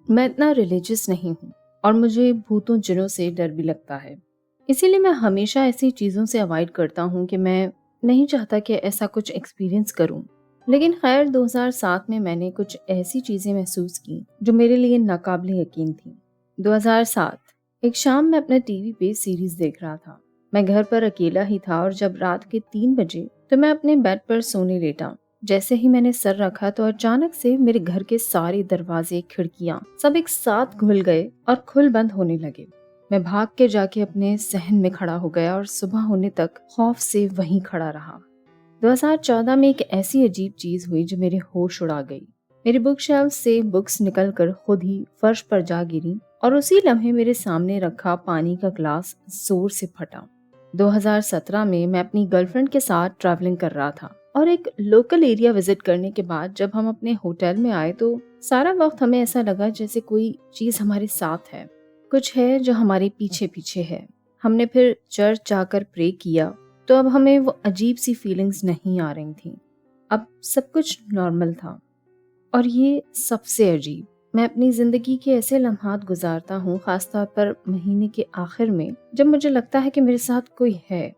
मैं इतना रिलीजियस नहीं हूँ और मुझे भूतों जिनों से डर भी लगता है। इसीलिए मैं हमेशा ऐसी चीज़ों से अवॉइड करता हूँ कि मैं नहीं चाहता कि ऐसा कुछ एक्सपीरियंस करूँ। लेकिन खैर 2007 में मैंने कुछ ऐसी चीज़ें महसूस की जो मेरे लिए नाकाबिले यकीन थी। 2007 एक शाम मैं अपने टीवी पे सीरीज देख रहा था। मैं घर पर अकेला ही था और जब रात के 3 बजे तो मैं अपने बेड पर सोने लेटा। जैसे ही मैंने सर रखा तो अचानक से मेरे घर के सारे दरवाजे खिड़कियां सब एक साथ खुल गए और खुल बंद होने लगे। मैं भाग के जाके अपने सहन में खड़ा हो गया और सुबह होने तक खौफ से वहीं खड़ा रहा। 2014 में एक ऐसी अजीब चीज हुई जो मेरे होश उड़ा गई। मेरे बुक शेल्फ से बुक्स निकलकर खुद ही फर्श पर जा गिरी और उसी लम्हे मेरे सामने रखा पानी का ग्लास जोर से फटा। 2017 में मैं अपनी गर्लफ्रेंड के साथ ट्रैवलिंग कर रहा था और एक लोकल एरिया विजिट करने के बाद जब हम अपने होटल में आए तो सारा वक्त हमें ऐसा लगा जैसे कोई चीज हमारे साथ है, कुछ है जो हमारे पीछे पीछे है। हमने फिर चर्च जाकर प्रे किया तो अब हमें वो अजीब सी फीलिंग्स नहीं आ रही थी। अब सब कुछ नॉर्मल था। और ये सबसे अजीब, मैं अपनी जिंदगी के ऐसे लम्हात गुजारता हूँ, खासतौर पर महीने के आखिर में जब मुझे लगता है कि मेरे साथ कोई है।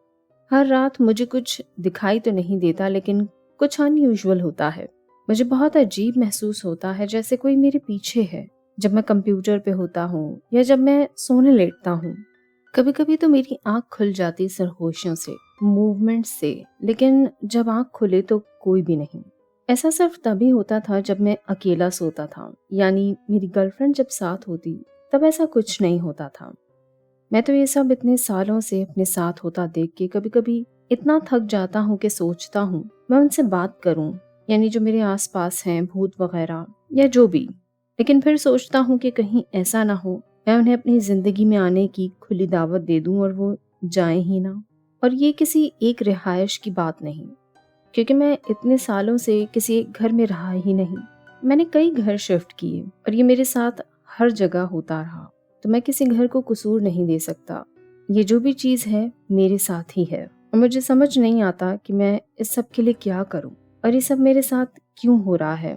हर रात मुझे कुछ दिखाई तो नहीं देता लेकिन कुछ अनयूजुअल होता है। मुझे बहुत अजीब महसूस होता है जैसे कोई मेरे पीछे है, जब मैं कंप्यूटर पे होता हूँ या जब मैं सोने लेटता हूँ। कभी कभी तो मेरी आंख खुल जाती सरगोशियों से, मूवमेंट से, लेकिन जब आंख खुले तो कोई भी नहीं। ऐसा सिर्फ तभी होता था जब मैं अकेला सोता था, यानी मेरी गर्लफ्रेंड जब साथ होती तब ऐसा कुछ नहीं होता था। मैं तो ये सब इतने सालों से अपने साथ होता देख के कभी कभी इतना थक जाता हूँ कि सोचता हूँ मैं उनसे बात करूँ, यानी जो मेरे आसपास हैं, भूत वगैरह या जो भी। लेकिन फिर सोचता हूँ कि कहीं ऐसा ना हो मैं उन्हें अपनी जिंदगी में आने की खुली दावत दे दूं और वो जाए ही ना। और ये किसी एक रिहायश की बात नहीं, क्योंकि मैं इतने सालों से किसी एक घर में रहा ही नहीं। मैंने कई घर शिफ्ट किए और ये मेरे साथ हर जगह होता रहा। तो मैं किसी घर को कसूर नहीं दे सकता। ये जो भी चीज़ है मेरे साथ ही है और मुझे समझ नहीं आता कि मैं इस सब के लिए क्या करूं और ये सब मेरे साथ क्यों हो रहा है।